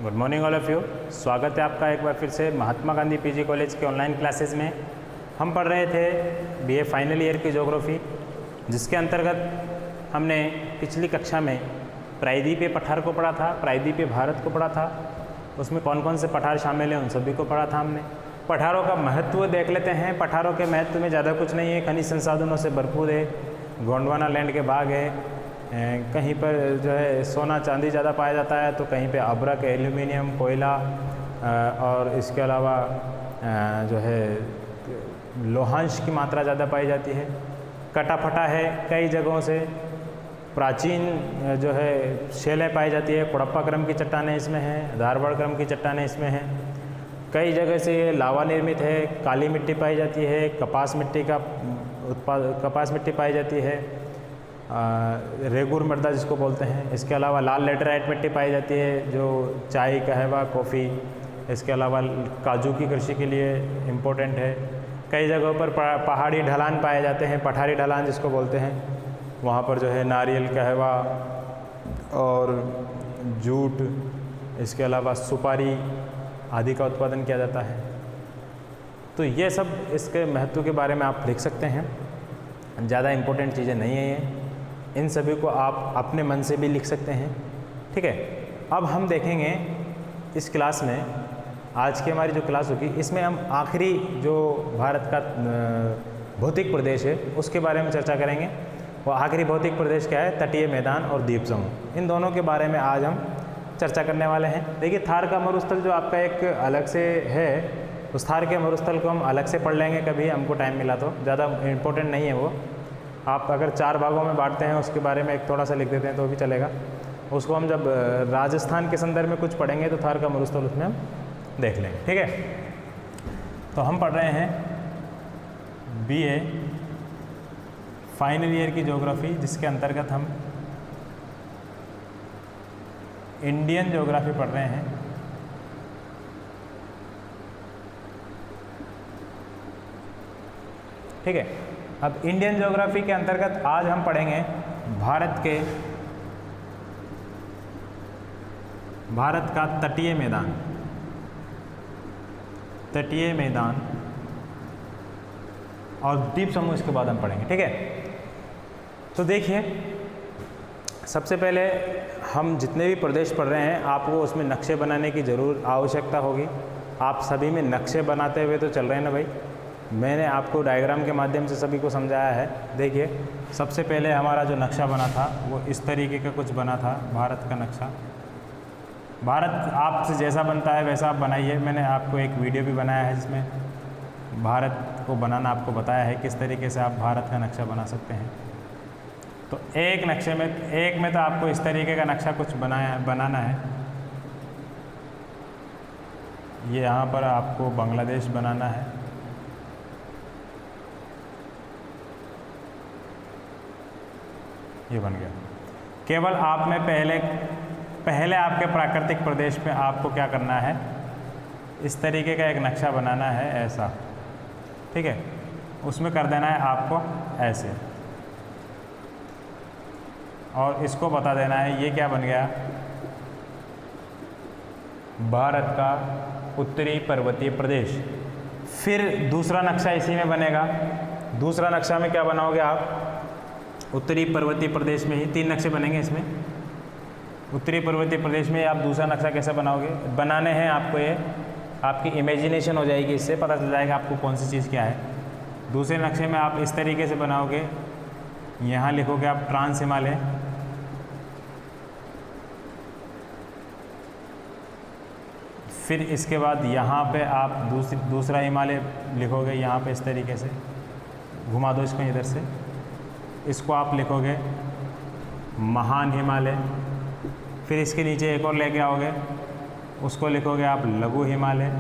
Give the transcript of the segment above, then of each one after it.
Good morning all of you. स्वागत है आपका एक बार फिर से महात्मा गांधी पीजी कॉलेज के ऑनलाइन क्लासेस में। हम पढ़ रहे थे बीए फाइनल ईयर की ज्योग्राफी, जिसके अंतर्गत हमने पिछली कक्षा में प्रायद्वीपीय पठार को पढ़ा था, प्रायद्वीपीय भारत को पढ़ा था। उसमें कौन कौन से पठार शामिल हैं उन सभी को पढ़ा था हमने। पठारों का महत्व देख लेते हैं। पठारों के महत्व में ज़्यादा कुछ नहीं है, खनिज संसाधनों से भरपूर है, गोंडवाना लैंड के बाग है, कहीं पर जो है सोना चांदी ज़्यादा पाया जाता है, तो कहीं पे अभ्रक, एल्यूमिनियम, कोयला और इसके अलावा जो है लोहांश की मात्रा ज़्यादा पाई जाती है। कटाफटा है, कई जगहों से प्राचीन जो है शैलें पाई जाती है। कुड़प्पा क्रम की चट्टानें इसमें हैं, धारवाड़ क्रम की चट्टानें इसमें हैं। कई जगह से ये लावा निर्मित है, काली मिट्टी पाई जाती है, कपास मिट्टी पाई जाती है, रेगुर मृदा जिसको बोलते हैं। इसके अलावा लाल लेटराइट मिट्टी पाई जाती है जो चाय, कहवा, कॉफ़ी, इसके अलावा काजू की कृषि के लिए इम्पोर्टेंट है। कई जगहों पर पहाड़ी ढलान पाए जाते हैं, पठारी ढलान जिसको बोलते हैं। वहाँ पर जो है नारियल, कहवा और जूट, इसके अलावा सुपारी आदि का उत्पादन किया जाता है। तो ये सब इसके महत्व के बारे में आप लिख सकते हैं। ज़्यादा इम्पोर्टेंट चीज़ें नहीं हैं ये, इन सभी को आप अपने मन से भी लिख सकते हैं। ठीक है, अब हम देखेंगे इस क्लास में, आज की हमारी जो क्लास होगी इसमें हम आखिरी जो भारत का भौतिक प्रदेश है उसके बारे में चर्चा करेंगे। वो आखिरी भौतिक प्रदेश क्या है? तटीय मैदान और द्वीप समूह। इन दोनों के बारे में आज हम चर्चा करने वाले हैं। देखिए, थार का मरुस्थल जो आपका एक अलग से है, उस थार के मरुस्थल को हम अलग से पढ़ लेंगे कभी, हमको टाइम मिला तो। ज़्यादा इम्पोर्टेंट नहीं है वो। आप अगर 4 भागों में बांटते हैं उसके बारे में एक थोड़ा सा लिख देते हैं तो भी चलेगा। उसको हम जब राजस्थान के संदर्भ में कुछ पढ़ेंगे तो थार का मरुस्थल उसमें हम देख लेंगे। ठीक है, तो हम पढ़ रहे हैं बीए फाइनल ईयर की ज्योग्राफी, जिसके अंतर्गत हम इंडियन ज्योग्राफी पढ़ रहे हैं। ठीक है, अब इंडियन ज्योग्राफी के अंतर्गत आज हम पढ़ेंगे भारत का तटीय मैदान और द्वीप समूह, इसके बाद हम पढ़ेंगे। ठीक है, तो देखिए, सबसे पहले हम जितने भी प्रदेश पढ़ रहे हैं आपको उसमें नक्शे बनाने की ज़रूर आवश्यकता होगी। आप सभी में नक्शे बनाते हुए तो चल रहे हैं ना भाई। मैंने आपको डायग्राम के माध्यम से सभी को समझाया है। देखिए, सबसे पहले हमारा जो नक्शा बना था वो इस तरीके का कुछ बना था, भारत का नक्शा। भारत आपसे जैसा बनता है वैसा आप बनाइए। मैंने आपको एक वीडियो भी बनाया है जिसमें भारत को बनाना आपको बताया है किस तरीके से आप भारत का नक्शा बना सकते हैं। तो एक में तो आपको इस तरीके का नक्शा कुछ बनाना है। ये यहाँ पर आपको बांग्लादेश बनाना है। ये बन गया। केवल आप में पहले आपके प्राकृतिक प्रदेश में आपको क्या करना है, इस तरीके का एक नक्शा बनाना है ऐसा। ठीक है, उसमें कर देना है आपको ऐसे, और इसको बता देना है ये क्या बन गया, भारत का उत्तरी पर्वतीय प्रदेश। फिर दूसरा नक्शा इसी में बनेगा। दूसरा नक्शा में क्या बनाओगे आप? उत्तरी पर्वतीय प्रदेश में ही 3 नक्शे बनेंगे इसमें। उत्तरी पर्वतीय प्रदेश में आप दूसरा नक्शा कैसे बनाओगे? बनाने हैं आपको, ये आपकी इमेजिनेशन हो जाएगी, इससे पता चल जाएगा आपको कौन सी चीज़ क्या है। दूसरे नक्शे में आप इस तरीके से बनाओगे, यहाँ लिखोगे आप ट्रांस हिमालय, फिर इसके बाद यहाँ पे आप दूसरा हिमालय लिखोगे, यहाँ पे इस तरीके से घुमा दो इसको इधर से। इसको आप लिखोगे महान हिमालय। फिर इसके नीचे एक और लेके आओगे, उसको लिखोगे आप लघु हिमालय।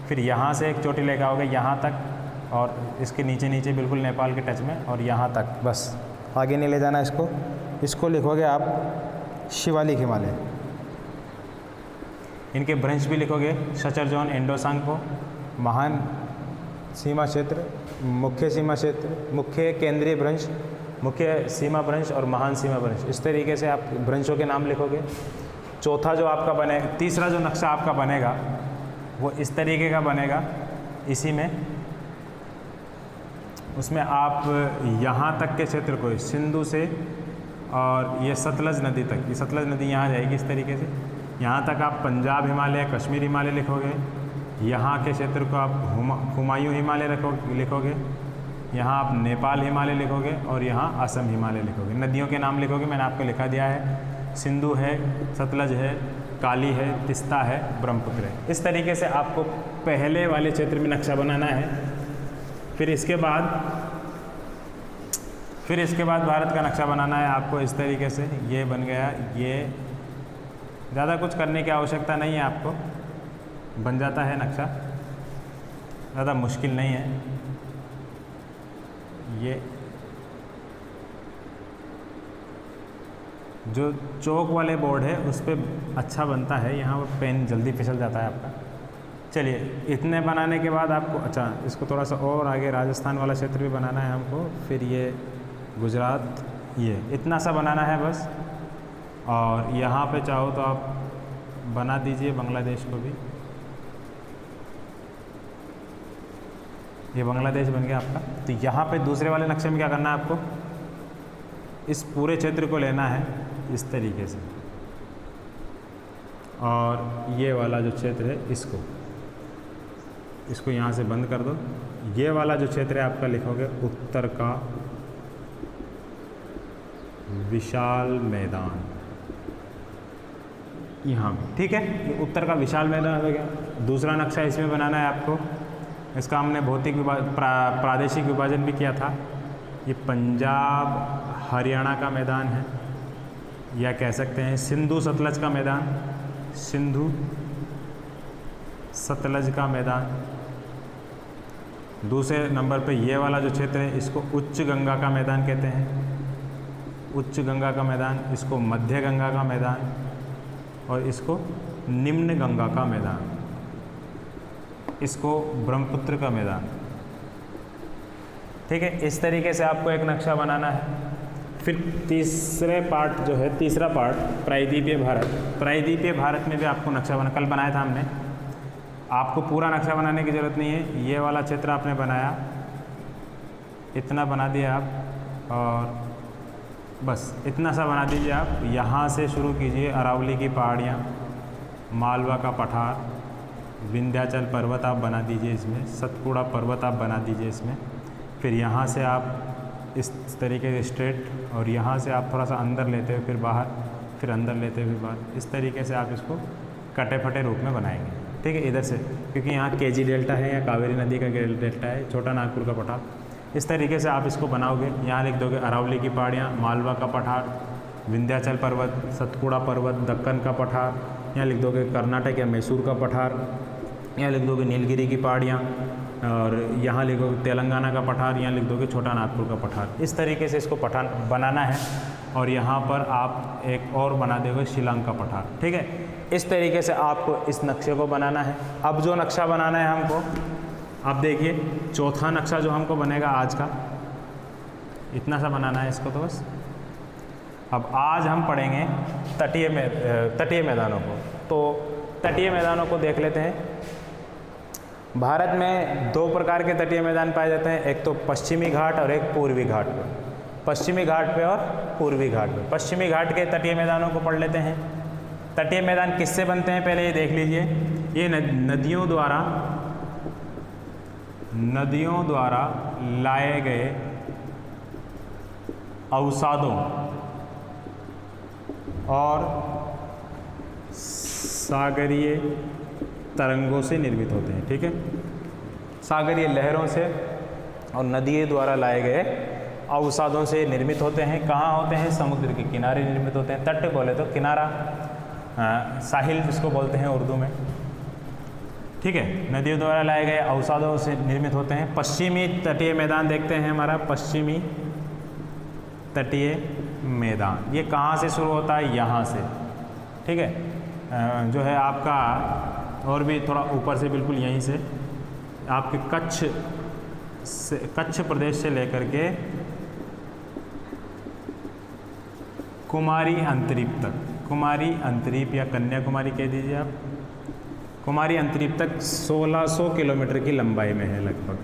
फिर यहाँ से एक चोटी लेके आओगे यहाँ तक, और इसके नीचे बिल्कुल नेपाल के टच में, और यहाँ तक, बस आगे नहीं ले जाना इसको। इसको लिखोगे आप शिवालिक हिमालय। इनके ब्रंश भी लिखोगे, सचर जोन, इंडोसांगपो, महान सीमा क्षेत्र, मुख्य सीमा क्षेत्र, मुख्य केंद्रीय भ्रंश, मुख्य सीमा भ्रंश और महान सीमा भ्रंश। इस तरीके से आप भ्रंशों के नाम लिखोगे। चौथा जो आपका बने, तीसरा जो नक्शा आपका बनेगा वो इस तरीके का बनेगा। इसी में उसमें आप यहाँ तक के क्षेत्र को सिंधु से और ये सतलज नदी तक, ये सतलज नदी यहाँ जाएगी इस तरीके से, यहाँ तक आप पंजाब हिमालय, कश्मीर हिमालय लिखोगे। यहाँ के क्षेत्र को आप हुमायूं हिमालय लिखोगे। यहाँ आप नेपाल हिमालय लिखोगे और यहाँ असम हिमालय लिखोगे। नदियों के नाम लिखोगे, मैंने आपको लिखा दिया है, सिंधु है, सतलज है, काली है, तिस्ता है, ब्रह्मपुत्र है। इस तरीके से आपको पहले वाले क्षेत्र में नक्शा बनाना है। फिर इसके बाद भारत का नक्शा बनाना है आपको इस तरीके से। ये बन गया, ये ज़्यादा कुछ करने की आवश्यकता नहीं है, आपको बन जाता है नक्शा, ज़्यादा मुश्किल नहीं है। ये जो चौक वाले बोर्ड है उस पर अच्छा बनता है, यहाँ वो पेन जल्दी फिसल जाता है आपका। चलिए, इतने बनाने के बाद आपको, अच्छा इसको थोड़ा सा और आगे राजस्थान वाला क्षेत्र भी बनाना है हमको, फिर ये गुजरात, ये इतना सा बनाना है बस। और यहाँ पे चाहो तो आप बना दीजिए बांग्लादेश को भी। ये बांग्लादेश बन गया आपका। तो यहाँ पे दूसरे वाले नक्शे में क्या करना है आपको, इस पूरे क्षेत्र को लेना है इस तरीके से, और ये वाला जो क्षेत्र है इसको यहाँ से बंद कर दो। ये वाला जो क्षेत्र है आपका लिखोगे उत्तर का विशाल मैदान, यहाँ ठीक है, ये उत्तर का विशाल मैदान हो गया। दूसरा नक्शा इसमें बनाना है आपको, इसका हमने भौतिक प्रादेशिक विभाजन भी किया था। ये पंजाब हरियाणा का मैदान है, या कह सकते हैं सिंधु सतलज का मैदान, सिंधु सतलज का मैदान। दूसरे नंबर पे ये वाला जो क्षेत्र है इसको उच्च गंगा का मैदान कहते हैं, उच्च गंगा का मैदान, इसको मध्य गंगा का मैदान, और इसको निम्न गंगा का मैदान, इसको ब्रह्मपुत्र का मैदान। ठीक है, इस तरीके से आपको एक नक्शा बनाना है। फिर तीसरे पार्ट जो है, तीसरा पार्ट प्रायद्वीपीय भारत। प्रायद्वीपीय भारत में भी आपको नक्शा कल बनाया था हमने। आपको पूरा नक्शा बनाने की ज़रूरत नहीं है, ये वाला क्षेत्र आपने बनाया, इतना बना दिया आप, और बस इतना सा बना दीजिए आप। यहाँ से शुरू कीजिए, अरावली की पहाड़ियाँ, मालवा का पठार, विंध्याचल पर्वत आप बना दीजिए इसमें, सतपुड़ा पर्वत आप बना दीजिए इसमें। फिर यहाँ से आप इस तरीके से स्ट्रेट, और यहाँ से आप थोड़ा सा अंदर लेते हुए फिर बाहर, फिर अंदर लेते हुए बाहर, इस तरीके से आप इसको कटे फटे रूप में बनाएंगे। ठीक है, इधर से, क्योंकि यहाँ केजी डेल्टा है या कावेरी नदी का डेल्टा है, छोटा नागपुर का पठार, इस तरीके से आप इसको बनाओगे। यहाँ लिख दोगे अरावली की पहाड़ियाँ, मालवा का पठार, विंध्याचल पर्वत, सतपुड़ा पर्वत, दक्कन का पठार, यहाँ लिख दोगे कर्नाटक या मैसूर का पठार, यहाँ लिख दोगे नीलगिरी की पहाड़ियाँ, और यहाँ लिखोगे तेलंगाना का पठार, यहाँ लिख दोगे छोटा नागपुर का पठार। इस तरीके से इसको पठार बनाना है, और यहाँ पर आप एक और बना दोगे शिलांग का पठार। ठीक है, इस तरीके से आपको इस नक्शे को बनाना है। अब जो नक्शा बनाना है हमको, अब देखिए चौथा नक्शा जो हमको बनेगा आज का, इतना सा बनाना है इसको तो बस। अब आज हम पढ़ेंगे तटीय मैदानों को। तो तटीय मैदानों को देख लेते हैं। भारत में दो प्रकार के तटीय मैदान पाए जाते हैं, एक तो पश्चिमी घाट और एक पूर्वी घाट पे। पश्चिमी घाट पे और पूर्वी घाट पे। पश्चिमी घाट के तटीय मैदानों को पढ़ लेते हैं। तटीय मैदान किससे बनते हैं पहले ये देख लीजिए। ये नदियों द्वारा लाए गए अवसादों और सागरीय तरंगों से निर्मित होते हैं। ठीक है, सागरीय लहरों से और नदियों द्वारा लाए गए अवसादों से निर्मित होते हैं। कहाँ होते हैं? समुद्र के किनारे निर्मित होते हैं। तट बोले तो किनारा, साहिल जिसको बोलते हैं उर्दू में। ठीक है, नदियों द्वारा लाए गए अवसादों से निर्मित होते हैं। पश्चिमी तटीय मैदान देखते हैं हमारा, पश्चिमी तटीय मैदान। ये कहाँ से शुरू होता है? यहाँ से। ठीक है, जो है आपका और भी थोड़ा ऊपर से, बिल्कुल यहीं से आपके कच्छ प्रदेश से लेकर के कुमारी अंतरीप तक, कुमारी अंतरीप या कन्याकुमारी कह दीजिए आप, कुमारी अंतरीप तक 1600 किलोमीटर की लंबाई में है लगभग।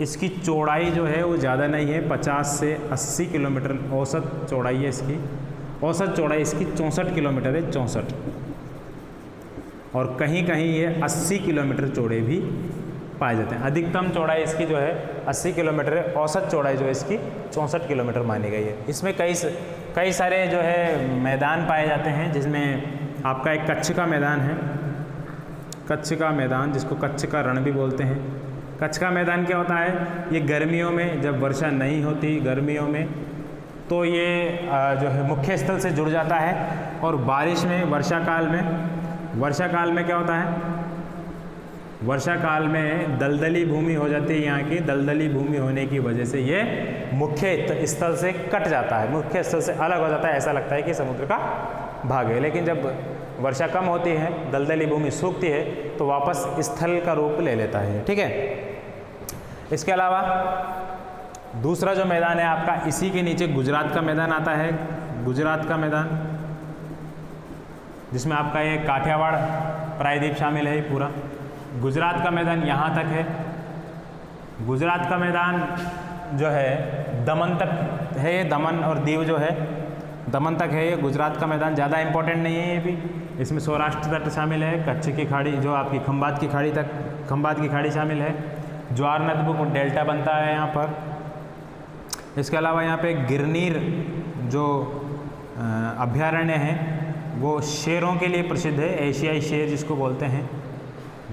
इसकी चौड़ाई जो है वो ज़्यादा नहीं है, 50 से 80 किलोमीटर औसत चौड़ाई है इसकी। औसत चौड़ाई इसकी 64 किलोमीटर है, 64। और कहीं कहीं ये 80 किलोमीटर चौड़े भी पाए जाते हैं। अधिकतम चौड़ाई इसकी जो है 80 किलोमीटर है, औसत चौड़ाई जो है इसकी 64 किलोमीटर मानी गई है। इसमें कई सारे जो है मैदान पाए जाते हैं, जिसमें आपका एक कच्छ का मैदान है, कच्छ का मैदान जिसको कच्छ का रण भी बोलते हैं। कच्छ का मैदान क्या होता है, ये गर्मियों में जब वर्षा नहीं होती, गर्मियों में तो ये जो है मुख्य स्थल से जुड़ जाता है, और बारिश में वर्षा काल में क्या होता है, वर्षा काल में दलदली भूमि हो जाती है। यहाँ की दलदली भूमि होने की वजह से ये मुख्य स्थल से कट जाता है, मुख्य स्थल से अलग हो जाता है, ऐसा लगता है कि समुद्र का भाग है। लेकिन जब वर्षा कम होती है, दलदली भूमि सूखती है, तो वापस स्थल का रूप ले लेता है। ठीक है। इसके अलावा दूसरा जो मैदान है आपका, इसी के नीचे गुजरात का मैदान आता है, गुजरात का मैदान, जिसमें आपका ये काठियावाड़ प्रायद्वीप शामिल है पूरा। गुजरात का मैदान यहाँ तक है। गुजरात का मैदान जो है दमन तक है, ये दमन और दीव जो है दमन तक है ये गुजरात का मैदान। ज़्यादा इंपॉर्टेंट नहीं है ये भी। इसमें सौराष्ट्र तट शामिल है, कच्छ की खाड़ी जो आपकी खंबात की खाड़ी तक, खंबात की खाड़ी शामिल है, ज्वार नदबुक और डेल्टा बनता है यहाँ पर। इसके अलावा यहाँ पे गिरनीर जो अभ्यारण्य है वो शेरों के लिए प्रसिद्ध है, एशियाई शेर जिसको बोलते हैं,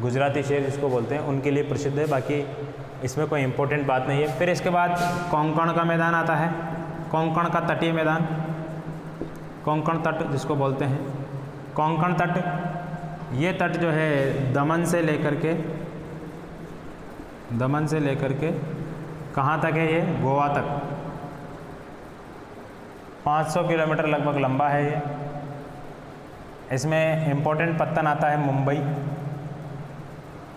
गुजराती शेर जिसको बोलते हैं, उनके लिए प्रसिद्ध है। बाकी इसमें कोई इम्पोर्टेंट बात नहीं है। फिर इसके बाद कोंकण का मैदान आता है, कोंकण का तटीय मैदान, कोंकण तट जिसको बोलते हैं। कोंकण तट, ये तट जो है दमन से लेकर के कहाँ तक है, ये गोवा तक 500 किलोमीटर लगभग लंबा है ये। इसमें इम्पोर्टेंट पत्तन आता है मुंबई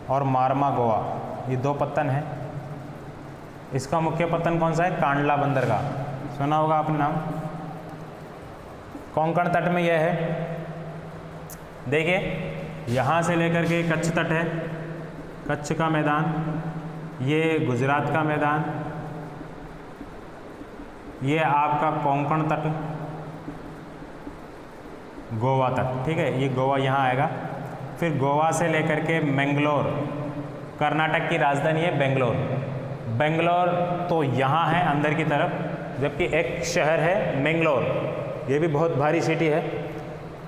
और मारमा गोवा, ये दो पत्तन हैं। इसका मुख्य पत्तन कौन सा है, कांडला बंदरगाह, सुना होगा आपने नाम। कोंकण तट में यह है, देखिए यहाँ से लेकर के कच्छ तट है, कच्छ का मैदान, ये गुजरात का मैदान, ये आपका कोंकण तट, गोवा तक। ठीक है, ये गोवा यहाँ आएगा। फिर गोवा से लेकर के मैंगलोर, कर्नाटक की राजधानी है बेंगलोर, बेंगलोर तो यहाँ है अंदर की तरफ, जबकि एक शहर है मैंगलोर, ये भी बहुत भारी सिटी है।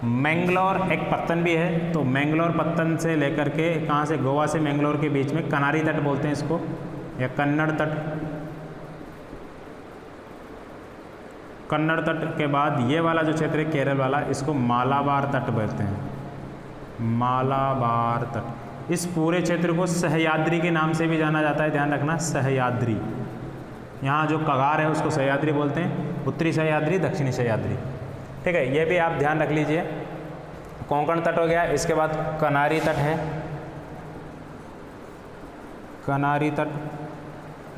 मैंगलोर एक पत्तन भी है, तो मैंगलोर पत्तन से लेकर के कहाँ से, गोवा से मैंगलोर के बीच में कनारी तट बोलते हैं इसको, या कन्नड़ तट। कन्नड़ तट के बाद ये वाला जो क्षेत्र है केरल वाला, इसको मालाबार तट बोलते हैं, मालाबार तट। इस पूरे क्षेत्र को सह्याद्री के नाम से भी जाना जाता है, ध्यान रखना, सह्याद्री। यहाँ जो कगार है उसको सह्याद्री बोलते हैं, उत्तरी सह्याद्री, दक्षिणी सह्याद्री। ठीक है, ये भी आप ध्यान रख लीजिए। कोंकण तट हो गया। इसके बाद कनारी तट है, कनारी तट,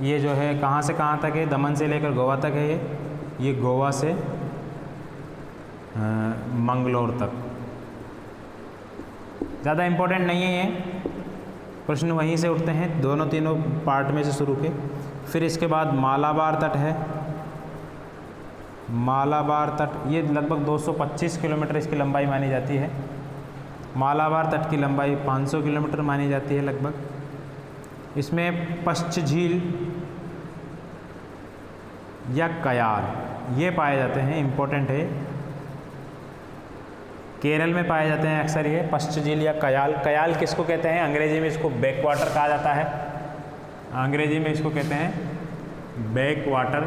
ये जो है कहाँ से कहाँ तक है, दमन से लेकर गोवा तक है ये गोवा से मंगलोर तक। ज़्यादा इम्पोर्टेंट नहीं है ये, प्रश्न वहीं से उठते हैं, दोनों तीनों पार्ट में से शुरू के। फिर इसके बाद मालाबार तट है, मालाबार तट, ये लगभग 225 किलोमीटर इसकी लंबाई मानी जाती है। मालाबार तट की लंबाई 500 किलोमीटर मानी जाती है लगभग। इसमें पश्च झील या कयाल ये पाए जाते हैं, इम्पोर्टेंट है, केरल में पाए जाते हैं अक्सर ये पश्च झील या कयाल। कयाल किसको कहते हैं, अंग्रेजी में इसको बैक वाटर कहा जाता है, अंग्रेजी में इसको कहते हैं बैक वाटर,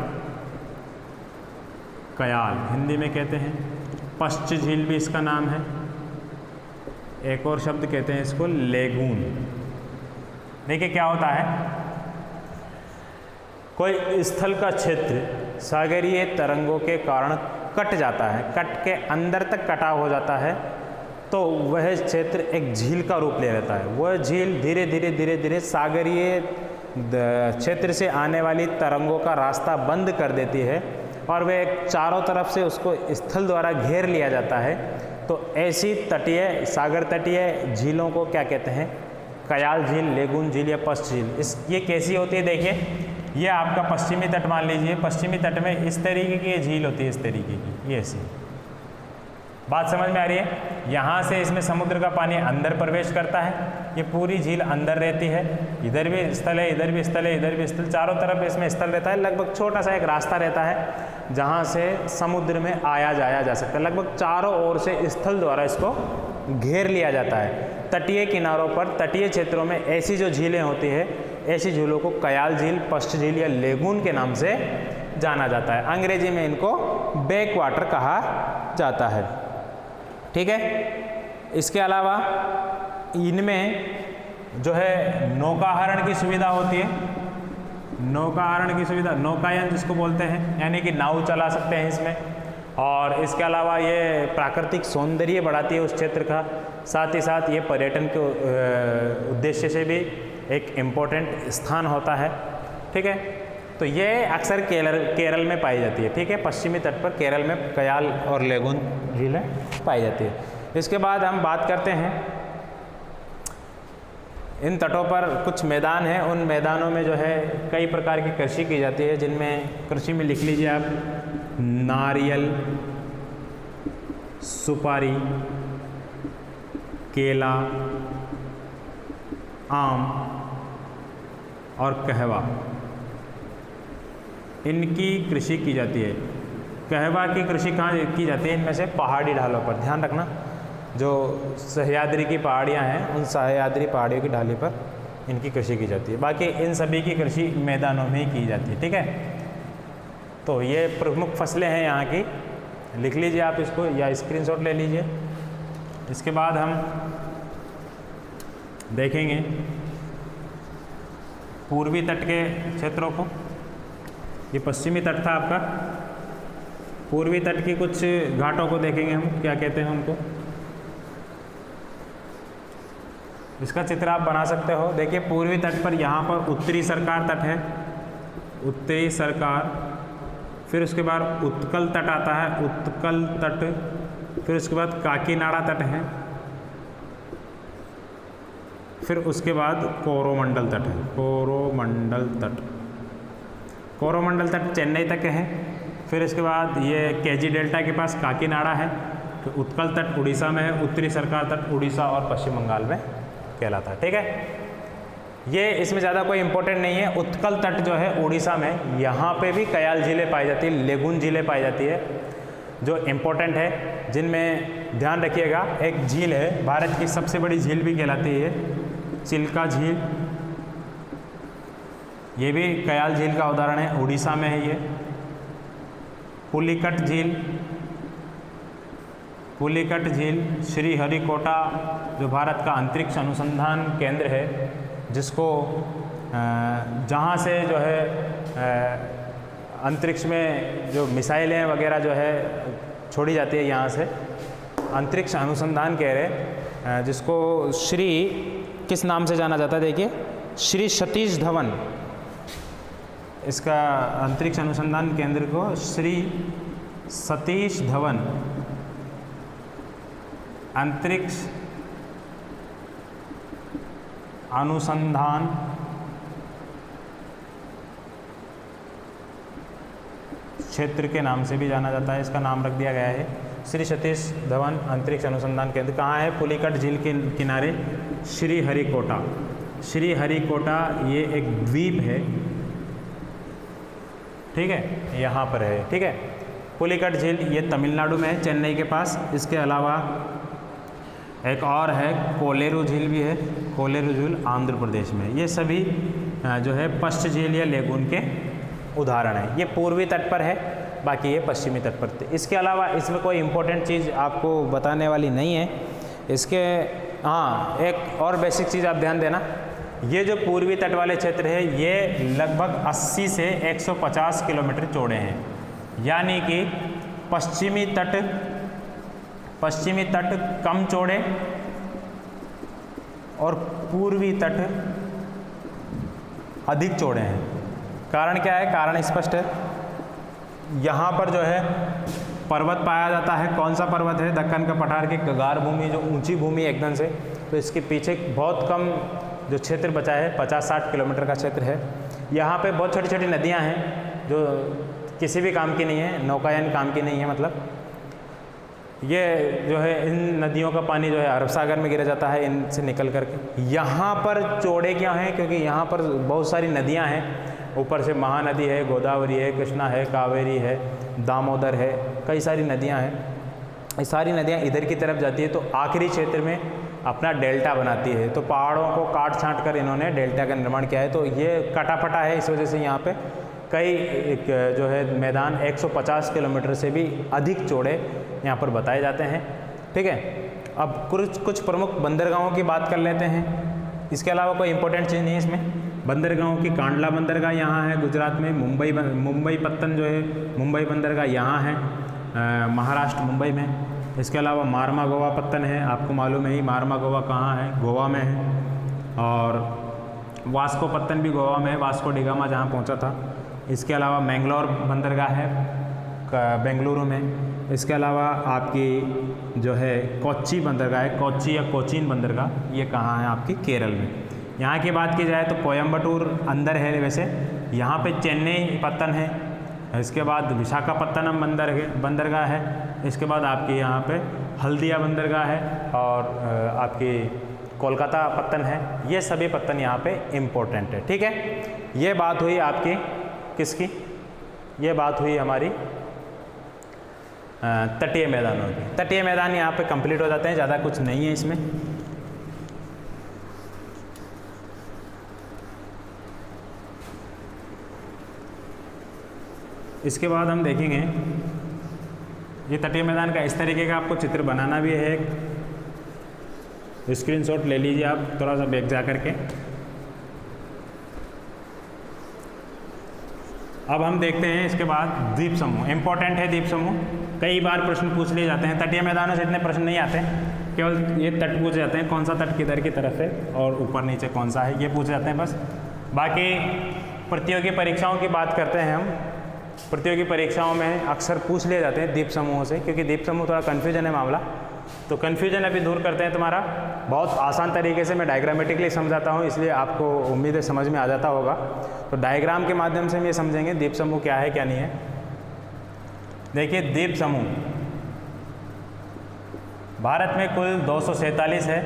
कयाल हिंदी में कहते हैं। पश्च झील भी इसका नाम है, एक और शब्द कहते हैं इसको लेगून। देखिए क्या होता है, कोई स्थल का क्षेत्र सागरीय तरंगों के कारण कट जाता है, कट के अंदर तक कटाव हो जाता है, तो वह क्षेत्र एक झील का रूप ले लेता है। वह झील धीरे धीरे सागरीय क्षेत्र से आने वाली तरंगों का रास्ता बंद कर देती है, और वे चारों तरफ से उसको स्थल द्वारा घेर लिया जाता है, तो ऐसी तटीय सागर तटीय झीलों को क्या कहते हैं? कयाल झील, लेगून झील या पश्च झील। ये कैसी होती है? देखिए, ये आपका पश्चिमी तट मान लीजिए, पश्चिमी तट में इस तरीके की झील होती है, इस तरीके की, ये ऐसी। बात समझ में आ रही है? यहाँ से इसमें समुद्र का पानी अंदर प्रवेश करता है, ये पूरी झील अंदर रहती है, इधर भी स्थल है, इधर भी स्थल है, इधर भी स्थल, चारों तरफ इसमें स्थल रहता है। लगभग छोटा सा एक रास्ता रहता है जहाँ से समुद्र में आया जाया जा सकता है। लगभग चारों ओर से स्थल द्वारा इसको घेर लिया जाता है। तटीय किनारों पर, तटीय क्षेत्रों में ऐसी जो झीलें होती है, ऐसी झीलों को कयाल झील, पश्च झील या लेगून के नाम से जाना जाता है। अंग्रेजी में इनको बैक वाटर कहा जाता है। ठीक है, इसके अलावा इनमें जो है नौकाहरण की सुविधा होती है। नौकाहरण की सुविधा, नौकायन जिसको बोलते हैं, यानी कि नाव चला सकते हैं इसमें। और इसके अलावा ये प्राकृतिक सौंदर्य बढ़ाती है उस क्षेत्र का, साथ ही साथ ये पर्यटन के उद्देश्य से भी एक इम्पोर्टेंट स्थान होता है। ठीक है, तो ये अक्सर केरल में पाई जाती है। ठीक है, पश्चिमी तट पर केरल में कयाल और लेगून झीलें पाई जाती है। इसके बाद हम बात करते हैं, इन तटों पर कुछ मैदान हैं, उन मैदानों में जो है कई प्रकार की कृषि की जाती है, जिनमें कृषि में लिख लीजिए आप नारियल, सुपारी, केला, आम और कहवा, इनकी कृषि की जाती है। कहवा की कृषि कहाँ की जाती है? इनमें से पहाड़ी ढालों पर। ध्यान रखना, जो सह्याद्री की पहाड़ियाँ हैं, उन सह्याद्री पहाड़ियों की ढाली पर इनकी कृषि की जाती है। बाकी इन सभी की कृषि मैदानों में ही की जाती है। ठीक है, तो ये प्रमुख फसलें हैं यहाँ की, लिख लीजिए आप इसको या स्क्रीनशॉट ले लीजिए। इसके बाद हम देखेंगे पूर्वी तट के क्षेत्रों को। ये पश्चिमी तट था आपका, पूर्वी तट की कुछ घाटों को देखेंगे हम, क्या कहते हैं उनको। इसका चित्र आप बना सकते हो। देखिए, पूर्वी तट पर यहाँ पर उत्तरी सरकार तट है, उत्तरी सरकार, फिर उसके बाद उत्कल तट आता है, उत्कल तट, फिर उसके बाद काकीनाडा तट है, फिर उसके बाद कोरोमंडल तट है, कोरोमंडल तट। कोरोमंडल तट चेन्नई तक है। फिर इसके बाद ये केजी डेल्टा के पास काकीनाडा है, फिर उत्कल तट उड़ीसा में है, उत्तरी सरकार तट उड़ीसा और पश्चिम बंगाल में कहलाता है। ठीक है, ये इसमें ज़्यादा कोई इंपॉर्टेंट नहीं है। उत्कल तट जो है उड़ीसा में, यहाँ पे भी कयाल झीलें पाई जाती है, लेगून झीलें पाई जाती है, जो इम्पोर्टेंट है, जिनमें ध्यान रखिएगा। एक झील है, भारत की सबसे बड़ी झील भी कहलाती है, चिल्का झील, ये भी कयाल झील का उदाहरण है, उड़ीसा में है ये। पुलिकट झील, पुलिकट झील, श्रीहरिकोटा जो भारत का अंतरिक्ष अनुसंधान केंद्र है, जिसको जहाँ से जो है अंतरिक्ष में जो मिसाइलें वगैरह जो है छोड़ी जाती है, यहाँ से अंतरिक्ष अनुसंधान कह रहे, जिसको श्री किस नाम से जाना जाता है? देखिए, श्री सतीश धवन, इसका अंतरिक्ष अनुसंधान केंद्र को श्री सतीश धवन अंतरिक्ष अनुसंधान क्षेत्र के नाम से भी जाना जाता है। इसका नाम रख दिया गया है श्री सतीश धवन अंतरिक्ष अनुसंधान केंद्र। कहाँ है? पुलिकट झील के किनारे, श्रीहरिकोटा। श्रीहरिकोटा ये एक द्वीप है, ठीक है, यहाँ पर है। ठीक है, पुलिकट झील ये तमिलनाडु में है, चेन्नई के पास। इसके अलावा एक और है, कोलेरू झील भी है, कोलेरू झील आंध्र प्रदेश में। ये सभी जो है पश्च झील या लेगून के उदाहरण है। ये पूर्वी तट पर है, बाकी ये पश्चिमी तट पर थे। इसके अलावा इसमें कोई इम्पोर्टेंट चीज़ आपको बताने वाली नहीं है। इसके हाँ, एक और बेसिक चीज़ आप ध्यान देना, ये जो पूर्वी तट वाले क्षेत्र है ये लगभग 80 से 150 किलोमीटर चौड़े हैं, यानी कि पश्चिमी तट कम चौड़े और पूर्वी तट अधिक चौड़े हैं। कारण क्या है? कारण स्पष्ट है, यहाँ पर जो है पर्वत पाया जाता है। कौन सा पर्वत है? दक्कन का पठार की गगार भूमि, जो ऊंची भूमि एकदम से। तो इसके पीछे बहुत कम जो क्षेत्र बचा है, 50-60 किलोमीटर का क्षेत्र है। यहाँ पे बहुत छोटी छोटी नदियाँ हैं जो किसी भी काम की नहीं है, नौकायन काम की नहीं है। मतलब ये जो है इन नदियों का पानी जो है अरब सागर में गिरा जाता है इनसे निकल करके। यहाँ पर चौड़े क्या हैं? क्योंकि यहाँ पर बहुत सारी नदियाँ हैं। ऊपर से महानदी है, गोदावरी है, कृष्णा है, कावेरी है, दामोदर है, कई सारी नदियाँ हैं। ये सारी नदियाँ इधर की तरफ जाती है तो आखिरी क्षेत्र में अपना डेल्टा बनाती है। तो पहाड़ों को काट छाँट कर इन्होंने डेल्टा का निर्माण किया है। तो ये कटाफटा है, इस वजह से यहाँ पे कई जो है मैदान 150 किलोमीटर से भी अधिक चौड़े यहाँ पर बताए जाते हैं। ठीक है, अब कुछ प्रमुख बंदरगाहों की बात कर लेते हैं। इसके अलावा कोई इंपॉर्टेंट चीज़ नहीं है इसमें। बंदरगाहों की कांडला बंदरगाह यहाँ है गुजरात में। मुंबई पत्तन जो है मुंबई बंदरगाह यहाँ है महाराष्ट्र मुंबई में। इसके अलावा मारमा गोवा पत्तन है, आपको मालूम है ही मारमा गोवा कहाँ है, गोवा में है। और वास्को पत्तन भी गोवा में है, वास्को डिगामा जहाँ पहुँचा था। इसके अलावा मैंगलोर बंदरगाह है बेंगलुरु में। इसके अलावा आपकी जो है कोच्चि बंदरगाह है, कोच्चि या कोचीन बंदरगाह, ये कहाँ है? आपकी केरल में। यहाँ की बात की जाए तो कोयम्बटूर अंदर है वैसे, यहाँ पे चेन्नई पत्तन है। इसके बाद विशाखापत्तनम बंदरगाह है। इसके बाद आपकी यहाँ पे हल्दिया बंदरगाह है और आपकी कोलकाता पत्तन है। ये सभी पत्तन यहाँ पे इम्पोर्टेंट है। ठीक है, ये बात हुई आपकी किसकी? ये बात हुई हमारी तटीय मैदानों की। तटीय मैदान यहाँ पे कंप्लीट हो जाते हैं, ज़्यादा कुछ नहीं है इसमें। इसके बाद हम देखेंगे ये तटीय मैदान का इस तरीके का आपको चित्र बनाना भी है। एक स्क्रीनशॉट ले लीजिए आप, थोड़ा सा बैक जा करके। अब हम देखते हैं इसके बाद द्वीप समूह। इंपॉर्टेंट है द्वीप समूह, कई बार प्रश्न पूछ लिए जाते हैं। तटीय मैदानों से इतने प्रश्न नहीं आते, केवल ये तट पूछे जाते हैं, कौन सा तट किधर की तरफ है और ऊपर नीचे कौन सा है, ये पूछे जाते हैं बस। बाकी प्रतियोगी परीक्षाओं की बात करते हैं हम। प्रतियोगी परीक्षाओं में अक्सर पूछ लिए जाते हैं द्वीप समूहों से, क्योंकि द्वीप समूह थोड़ा कन्फ्यूजन है मामला। तो कन्फ्यूजन अभी दूर करते हैं तुम्हारा। बहुत आसान तरीके से मैं डायग्रामेटिकली समझाता हूँ, इसलिए आपको उम्मीद है समझ में आ जाता होगा। तो डायग्राम के माध्यम से हम ये समझेंगे द्वीप समूह क्या है क्या नहीं है। देखिए, द्वीप समूह भारत में कुल 247 है।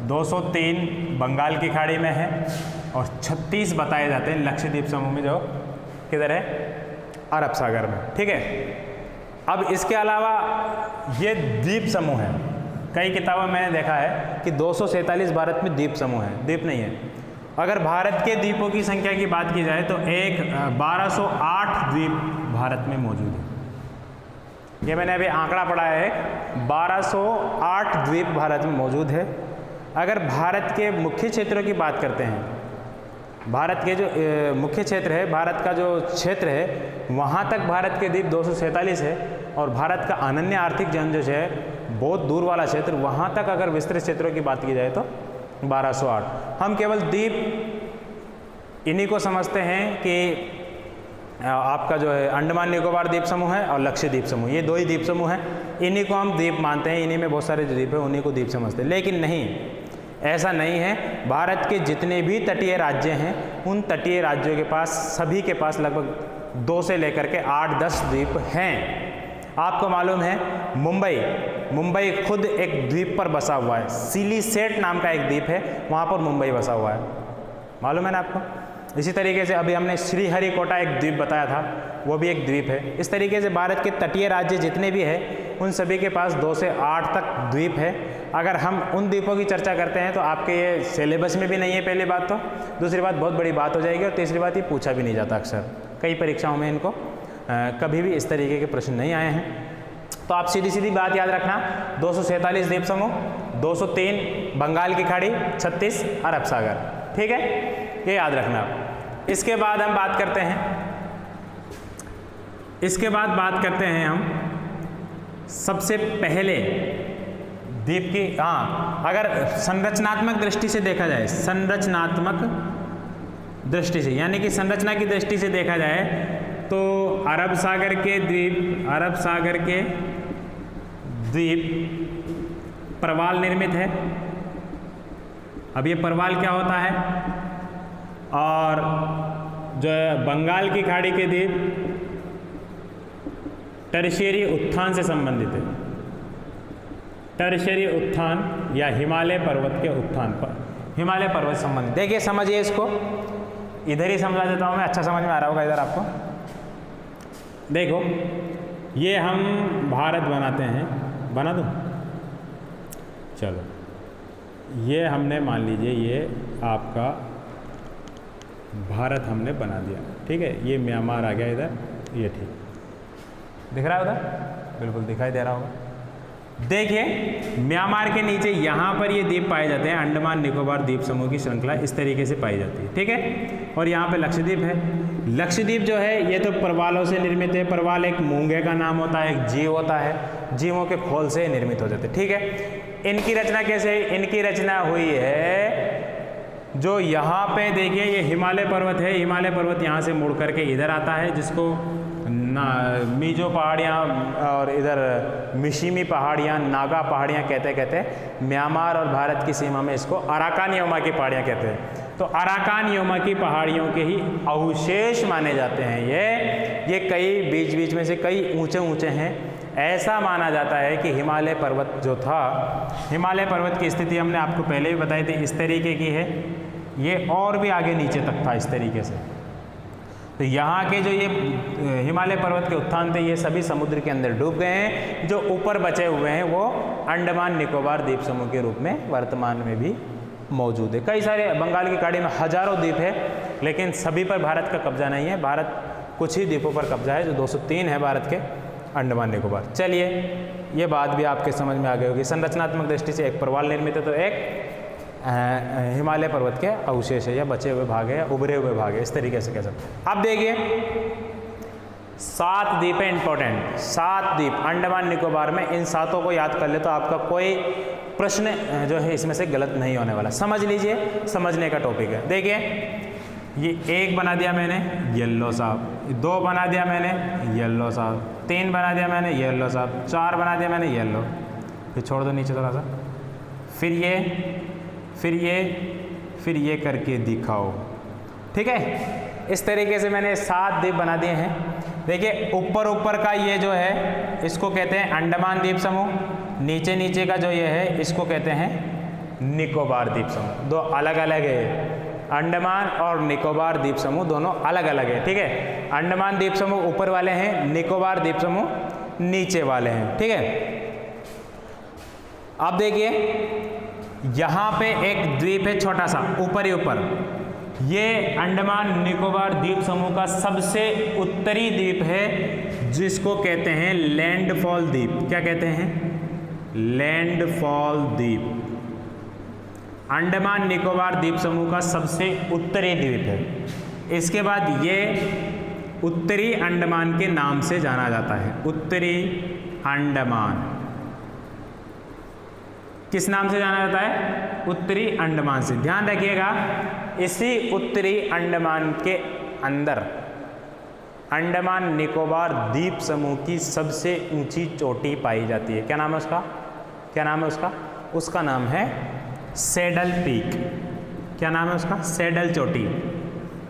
203 बंगाल की खाड़ी में है और 36 बताए जाते हैं लक्षद्वीप समूह में, जो किधर है? अरब सागर में। ठीक है, अब इसके अलावा ये द्वीप समूह है। कई किताबों में मैंने देखा है कि 247 भारत में द्वीप समूह है, द्वीप नहीं है। अगर भारत के द्वीपों की संख्या की बात की जाए तो 1208 द्वीप भारत में मौजूद है। ये मैंने अभी आंकड़ा पढ़ा है, 1208 द्वीप भारत में मौजूद है। अगर भारत के मुख्य क्षेत्रों की बात करते हैं, भारत के जो मुख्य क्षेत्र है, भारत का जो क्षेत्र है, वहाँ तक भारत के द्वीप 247 है। और भारत का अनन्य आर्थिक जन जो है, बहुत दूर वाला क्षेत्र, वहाँ तक अगर विस्तृत क्षेत्रों की बात की जाए तो 1208। हम केवल द्वीप इन्हीं को समझते हैं कि आपका जो है अंडमान निकोबार द्वीप समूह है और लक्षद्वीप समूह, ये दो ही द्वीप समूह हैं। इन्हीं को हम द्वीप मानते हैं, इन्हीं में बहुत सारे द्वीप हैं, उन्हीं को द्वीप समझते हैं। लेकिन नहीं, ऐसा नहीं है। भारत के जितने भी तटीय राज्य हैं, उन तटीय राज्यों के पास, सभी के पास लगभग 2 से लेकर के 8-10 द्वीप हैं। आपको मालूम है मुंबई खुद एक द्वीप पर बसा हुआ है। सिलीसेट नाम का एक द्वीप है, वहाँ पर मुंबई बसा हुआ है, मालूम है ना आपको। इसी तरीके से अभी हमने श्रीहरिकोटा एक द्वीप बताया था, वो भी एक द्वीप है। इस तरीके से भारत के तटीय राज्य जितने भी हैं, उन सभी के पास 2 से 8 तक द्वीप है। अगर हम उन द्वीपों की चर्चा करते हैं तो आपके ये सिलेबस में भी नहीं है, पहली बात तो। दूसरी बात, बहुत बड़ी बात हो जाएगी। और तीसरी बात, ये पूछा भी नहीं जाता अक्सर, कई परीक्षाओं में इनको कभी भी इस तरीके के प्रश्न नहीं आए हैं। तो आप सीधी सीधी बात याद रखना, 247 द्वीप समूह, 203 बंगाल की खाड़ी, 36 अरब सागर। ठीक है, ये याद रखना आप। इसके बाद हम बात करते हैं, हम सबसे पहले द्वीप की, अगर संरचनात्मक दृष्टि से देखा जाए, संरचनात्मक दृष्टि से, यानी कि संरचना की दृष्टि से देखा जाए तो अरब सागर के द्वीप प्रवाल निर्मित है। अब ये प्रवाल क्या होता है? और जो है बंगाल की खाड़ी के द्वीप टर्शियरी उत्थान से संबंधित है। टर्शियरी उत्थान या हिमालय पर्वत के उत्थान पर, हिमालय पर्वत से संबंधित। देखिए समझिए इसको, इधर ही समझा देता हूँ मैं, अच्छा समझ में आ रहा होगा इधर आपको। देखो ये हम भारत बनाते हैं, बना दूँ? चलो ये हमने मान लीजिए ये आपका भारत हमने बना दिया, ठीक है। ये म्यांमार आ गया इधर, ये ठीक दिख रहा है उधर, बिल्कुल दिखाई दे रहा होगा। देखिए म्यांमार के नीचे यहाँ पर ये द्वीप पाए जाते हैं, अंडमान निकोबार द्वीप समूह की श्रृंखला इस तरीके से पाई जाती है, ठीक है। और यहाँ पे लक्षद्वीप है। लक्षद्वीप जो है ये तो प्रवालों से निर्मित है। प्रवाल एक मूंगे का नाम होता है, एक जीव होता है, जीवों के खोल से निर्मित हो जाते हैं, ठीक है। इनकी रचना कैसे है? इनकी रचना हुई है जो यहाँ पे देखिए ये हिमालय पर्वत है, हिमालय पर्वत यहाँ से मुड़ करके इधर आता है, जिसको मीजो पहाड़ियाँ और इधर मिशिमी पहाड़ियाँ, नागा पहाड़ियाँ कहते कहते म्यांमार और भारत की सीमा में इसको अराकान योमा की पहाड़ियाँ कहते हैं। तो अराकान योमा की पहाड़ियों के ही अवशेष माने जाते हैं ये कई बीच बीच में से कई ऊंचे ऊंचे हैं। ऐसा माना जाता है कि हिमालय पर्वत जो था, हिमालय पर्वत की स्थिति हमने आपको पहले भी बताई थी, इस तरीके की है। ये और भी आगे नीचे तक था इस तरीके से। तो यहाँ के जो ये हिमालय पर्वत के उत्थान थे ये सभी समुद्र के अंदर डूब गए हैं। जो ऊपर बचे हुए हैं वो अंडमान निकोबार द्वीप समूह के रूप में वर्तमान में भी मौजूद है। कई सारे बंगाल की खाड़ी में हजारों द्वीप है, लेकिन सभी पर भारत का कब्जा नहीं है। भारत कुछ ही द्वीपों पर कब्जा है, जो 203 है भारत के अंडमान निकोबार। चलिए ये बात भी आपके समझ में आ गई होगी। संरचनात्मक दृष्टि से एक प्रवाल निर्मित है, तो एक हिमालय पर्वत के अवशेष है या बचे हुए भाग है या उभरे हुए भाग है, इस तरीके से कह सकते हैं। अब देखिए 7 द्वीप है इंपॉर्टेंट, 7 द्वीप अंडमान निकोबार में। इन 7 को याद कर ले तो आपका कोई प्रश्न जो है इसमें से गलत नहीं होने वाला। समझ लीजिए, समझने का टॉपिक है। देखिए ये 1 बना दिया मैंने, येलो साहब। 2 बना दिया मैंने, येलो साहब। 3 बना दिया मैंने, येलो साहब। 4 बना दिया मैंने, येलो। फिर छोड़ दो नीचे थोड़ा सा, फिर ये करके दिखाओ, ठीक है। इस तरीके से मैंने 7 द्वीप बना दिए हैं। देखिए ऊपर का ये जो है इसको कहते हैं अंडमान द्वीप समूह, नीचे का जो ये है इसको कहते हैं निकोबार द्वीप समूह। 2 अलग अलग है, अंडमान और निकोबार द्वीप समूह दोनों अलग अलग है, ठीक है। अंडमान द्वीप समूह ऊपर वाले हैं, निकोबार द्वीप समूह नीचे वाले हैं, ठीक है। अब देखिए यहाँ पे एक द्वीप है छोटा सा ऊपर ही ऊपर, ये अंडमान निकोबार द्वीप समूह का सबसे उत्तरी द्वीप है, जिसको कहते हैं लैंडफॉल द्वीप। क्या कहते हैं? लैंडफॉल द्वीप। अंडमान निकोबार द्वीप समूह का सबसे उत्तरी द्वीप है। इसके बाद ये उत्तरी अंडमान के नाम से जाना जाता है। उत्तरी अंडमान किस नाम से जाना जाता है? उत्तरी अंडमान से। ध्यान रखिएगा, इसी उत्तरी अंडमान के अंदर अंडमान निकोबार द्वीप समूह की सबसे ऊंची चोटी पाई जाती है। क्या नाम है उसका? क्या नाम है उसका? उसका नाम है सैडल पीक। क्या नाम है उसका? सैडल चोटी,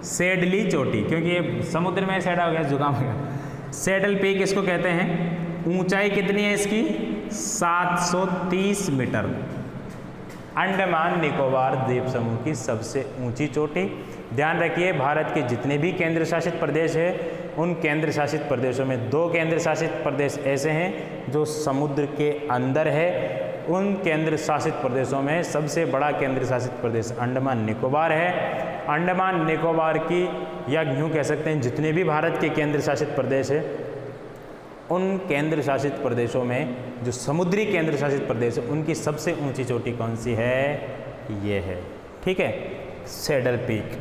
सैडली चोटी, क्योंकि ये समुद्र में सैडा हो गया, जुकाम हो गया। सैडल पीक इसको कहते हैं। ऊंचाई कितनी है इसकी? 730 मीटर। अंडमान निकोबार द्वीप समूह की सबसे ऊंची चोटी। ध्यान रखिए, भारत के जितने भी केंद्र शासित प्रदेश हैं, उन केंद्र शासित प्रदेशों में 2 केंद्र शासित प्रदेश ऐसे हैं जो समुद्र के अंदर है। उन केंद्र शासित प्रदेशों में सबसे बड़ा केंद्र शासित प्रदेश अंडमान निकोबार है। अंडमान निकोबार की, या यूँ कह सकते हैं जितने भी भारत के केंद्र शासित प्रदेश है, उन केंद्र शासित प्रदेशों में जो समुद्री केंद्र शासित प्रदेश है, उनकी सबसे ऊंची चोटी कौन सी है? ये है, ठीक है, सैडल पीक।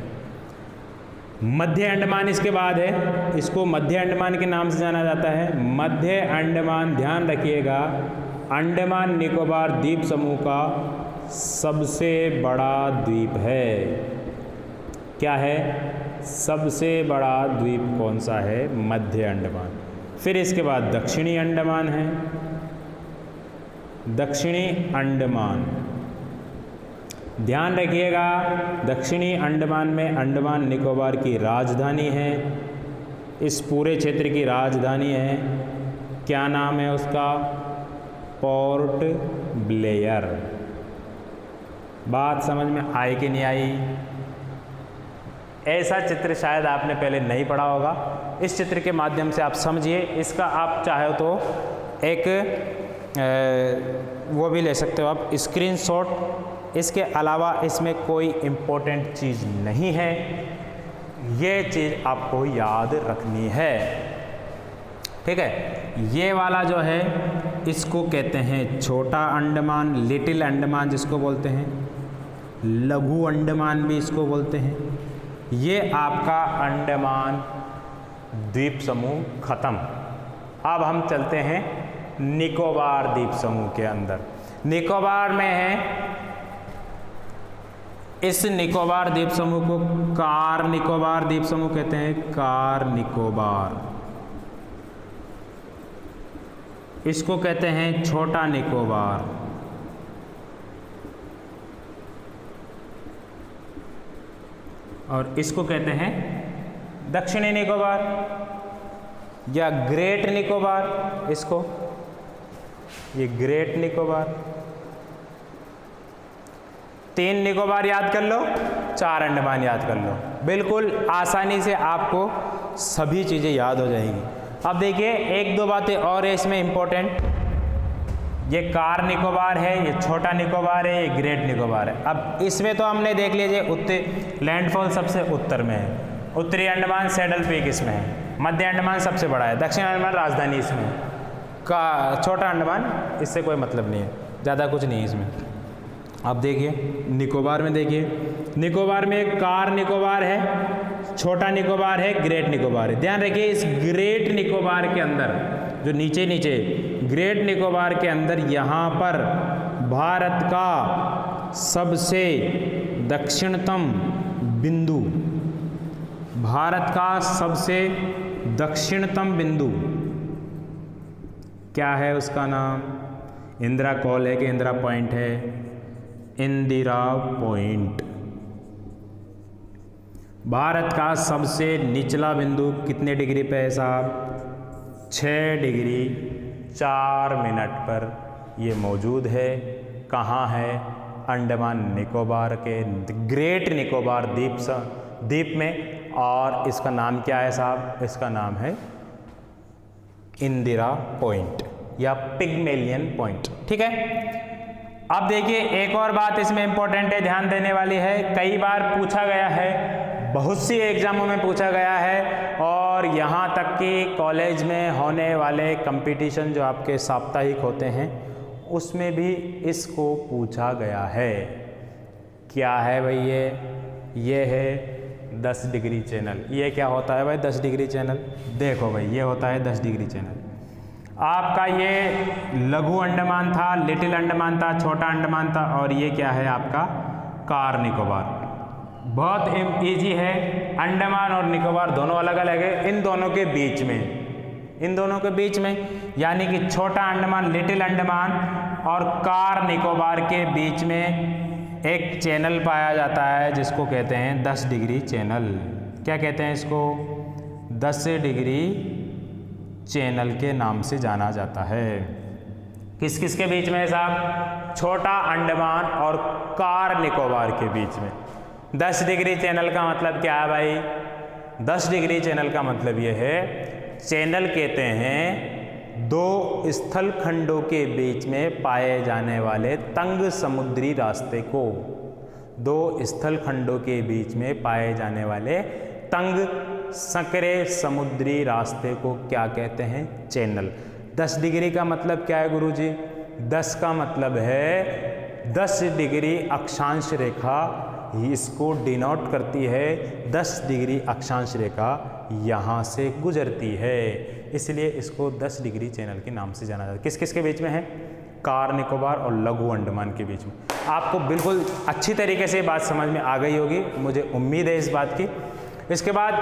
मध्य अंडमान इसके बाद है, इसको मध्य अंडमान के नाम से जाना जाता है। मध्य अंडमान, ध्यान रखिएगा, अंडमान निकोबार द्वीप समूह का सबसे बड़ा द्वीप है। क्या है? सबसे बड़ा द्वीप कौन सा है? मध्य अंडमान। फिर इसके बाद दक्षिणी अंडमान है। दक्षिणी अंडमान, ध्यान रखिएगा, दक्षिणी अंडमान में अंडमान निकोबार की राजधानी है। इस पूरे क्षेत्र की राजधानी है, क्या नाम है उसका? Port Blair. बात समझ में आई कि नहीं आई? ऐसा चित्र शायद आपने पहले नहीं पढ़ा होगा। इस चित्र के माध्यम से आप समझिए। इसका आप चाहे तो एक वो भी ले सकते हो आप स्क्रीनशॉट। इसके अलावा इसमें कोई इम्पोर्टेंट चीज़ नहीं है, ये चीज़ आपको याद रखनी है, ठीक है। ये वाला जो है इसको कहते हैं छोटा अंडमान, लिटिल अंडमान जिसको बोलते हैं, लघु अंडमान भी इसको बोलते हैं। ये आपका अंडमान द्वीप समूह खत्म। अब हम चलते हैं निकोबार द्वीप समूह के अंदर। निकोबार में है, इस निकोबार द्वीप समूह को कार निकोबार द्वीप समूह कहते हैं, कार निकोबार। इसको कहते हैं छोटा निकोबार। और इसको कहते हैं दक्षिणी निकोबार या ग्रेट निकोबार। इसको ये ग्रेट निकोबार। 3 निकोबार याद कर लो, 4 अंडमान याद कर लो, बिल्कुल आसानी से आपको सभी चीज़ें याद हो जाएंगी। अब देखिए एक दो बातें और है इसमें इम्पोर्टेंट। ये कार निकोबार है, ये छोटा निकोबार है, ये ग्रेट निकोबार है। अब इसमें तो हमने देख लीजिए उत्तर लैंडफॉल सबसे उत्तर में है, उत्तरी अंडमान सैडल पीक इसमें है, मध्य अंडमान सबसे बड़ा है, दक्षिण अंडमान राजधानी इसमें है, का छोटा अंडमान इससे कोई मतलब नहीं है, ज़्यादा कुछ नहीं है इसमें। अब देखिए निकोबार में, देखिए निकोबार में कार निकोबार है, छोटा निकोबार है, ग्रेट निकोबार है। ध्यान रखिए इस ग्रेट निकोबार के अंदर जो नीचे नीचे ग्रेट निकोबार के अंदर यहाँ पर भारत का सबसे दक्षिणतम बिंदु, भारत का सबसे दक्षिणतम बिंदु क्या है? उसका नाम इंदिरा कॉल है कि इंदिरा पॉइंट है? इंदिरा पॉइंट। भारत का सबसे निचला बिंदु कितने डिग्री पे है साहब? 6 डिग्री 4 मिनट पर ये मौजूद है। कहाँ है? अंडमान निकोबार के ग्रेट निकोबार द्वीप में। और इसका नाम क्या है साहब? इसका नाम है इंदिरा पॉइंट या पिग्मेलियन पॉइंट, ठीक है। अब देखिए एक और बात इसमें इंपॉर्टेंट है, ध्यान देने वाली है। कई बार पूछा गया है, बहुत सी एग्जामों में पूछा गया है, और यहाँ तक कि कॉलेज में होने वाले कंपटीशन जो आपके साप्ताहिक होते हैं उसमें भी इसको पूछा गया है। क्या है भाई? ये है 10 डिग्री चैनल। ये क्या होता है भाई 10 डिग्री चैनल? देखो भाई ये होता है 10 डिग्री चैनल। आपका ये लघु अंडमान था, लिटिल अंडमान था, छोटा अंडमान था, और ये क्या है आपका कार निकोबार। बहुत इजी है। अंडमान और निकोबार दोनों अलग अलग है, इन दोनों के बीच में, इन दोनों के बीच में यानी कि छोटा अंडमान लिटिल अंडमान और कार निकोबार के बीच में एक चैनल पाया जाता है जिसको कहते हैं 10 डिग्री चैनल। क्या कहते हैं इसको? 10 डिग्री चैनल के नाम से जाना जाता है। किस किस के बीच में है साहब? छोटा अंडमान और कार निकोबार के बीच में। 10 डिग्री चैनल का मतलब क्या है भाई? 10 डिग्री चैनल का मतलब ये है, चैनल कहते हैं 2 स्थल खंडों के बीच में पाए जाने वाले तंग समुद्री रास्ते को। 2 स्थल खंडों के बीच में पाए जाने वाले तंग संकरे समुद्री रास्ते को क्या कहते हैं? चैनल। 10 डिग्री का मतलब क्या है गुरुजी? 10 का मतलब है 10 डिग्री अक्षांश रेखा, इसको डिनोट करती है। 10 डिग्री अक्षांश रेखा यहाँ से गुजरती है, इसलिए इसको 10 डिग्री चैनल के नाम से जाना जाता है। किस किस के बीच में है? कार निकोबार और लघु अंडमान के बीच में। आपको बिल्कुल अच्छी तरीके से बात समझ में आ गई होगी, मुझे उम्मीद है इस बात की। इसके बाद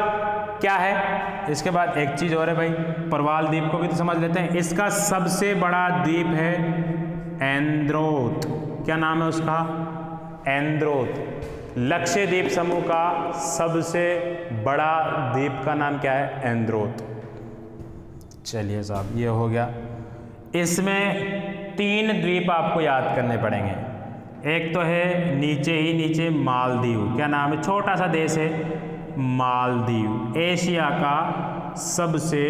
क्या है, इसके बाद एक चीज़ और है भाई, परवाल द्वीप को भी तो समझ लेते हैं। इसका सबसे बड़ा द्वीप है एंद्रोथ। क्या नाम है उसका? एंद्रोथ। लक्षद्वीप समूह का सबसे बड़ा द्वीप का नाम क्या है? एंद्रोथ। चलिए साहब, ये हो गया। इसमें 3 द्वीप आपको याद करने पड़ेंगे। एक तो है नीचे ही नीचे मालदीव। क्या नाम है? छोटा सा देश है मालदीव, एशिया का सबसे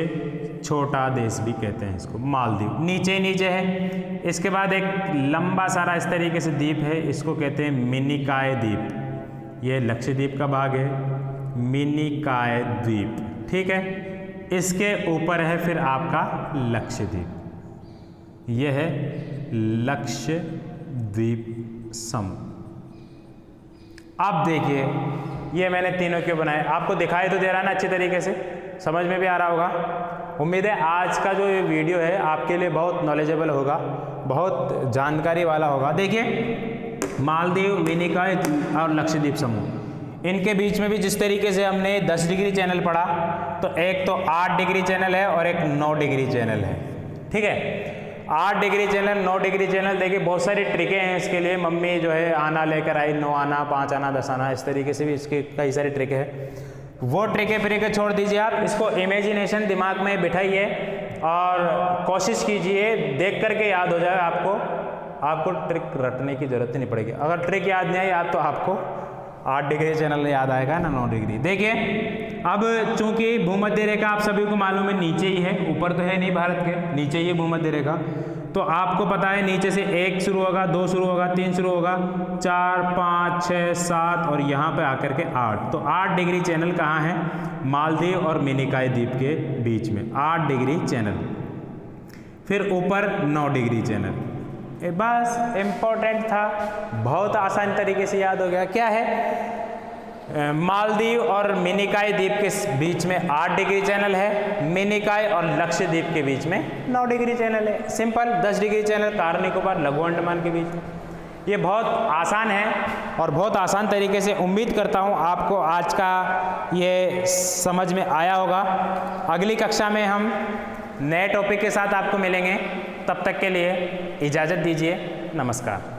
छोटा देश भी कहते हैं इसको, मालदीव नीचे ही नीचे है। इसके बाद एक लंबा सारा इस तरीके से द्वीप है, इसको कहते हैं मिनिकॉय द्वीप। ये लक्षद्वीप का भाग है, मिनिकॉय द्वीप, ठीक है। इसके ऊपर है फिर आपका लक्षद्वीप, यह है लक्षद्वीप समूह। अब देखिए, ये मैंने तीनों क्यों बनाए, आपको दिखाई तो दे रहा है ना अच्छी तरीके से, समझ में भी आ रहा होगा। उम्मीद है आज का जो ये वीडियो है आपके लिए बहुत नॉलेजेबल होगा, बहुत जानकारी वाला होगा। देखिए, मालदीव, मिनिकॉय और लक्षद्वीप समूह, इनके बीच में भी जिस तरीके से हमने 10 डिग्री चैनल पढ़ा, तो एक तो 8 डिग्री चैनल है और एक 9 डिग्री चैनल है, ठीक है। 8 डिग्री चैनल, 9 डिग्री चैनल, देखिए बहुत सारी ट्रिकें हैं इसके लिए। मम्मी जो है आना लेकर आई, 9 आना, 5 आना, 10 आना, इस तरीके से भी इसकी कई सारी ट्रिकें हैं। वो ट्रिकें फ्री के छोड़ दीजिए, आप इसको इमेजिनेशन दिमाग में बिठाइए और कोशिश कीजिए, देख करके याद हो जाए आपको ट्रिक रटने की जरूरत ही नहीं पड़ेगी। अगर ट्रिक याद नहीं आई याद तो आपको 8 डिग्री चैनल याद आएगा ना 9 डिग्री। देखिए, अब चूंकि भूमध्य रेखा आप सभी को मालूम है नीचे ही है, ऊपर तो है नहीं भारत के, नीचे ही है भूमध्य रेखा। तो आपको पता है नीचे से 1 शुरू होगा, 2 शुरू होगा, 3 शुरू होगा, 4, 5, 6, 7 और यहाँ पे आकर के 8। तो 8 डिग्री चैनल कहाँ है? मालदीव और मिनिकॉय द्वीप के बीच में 8 डिग्री चैनल। फिर ऊपर 9 डिग्री चैनल। बस इम्पोर्टेंट था, बहुत आसान तरीके से याद हो गया। क्या है? मालदीव और मिनिकॉय द्वीप के बीच में 8 डिग्री चैनल है, मिनिकॉय और लक्षद्वीप के बीच में 9 डिग्री चैनल है। Simple. 10 degree channel car Nicobar, लघु अंडमान के बीच में। ये बहुत आसान है और बहुत आसान तरीके से, उम्मीद करता हूँ आपको आज का ये समझ में आया होगा। अगली कक्षा में हम नए टॉपिक के साथ आपको मिलेंगे, तब तक के लिए इजाज़त दीजिए। नमस्कार।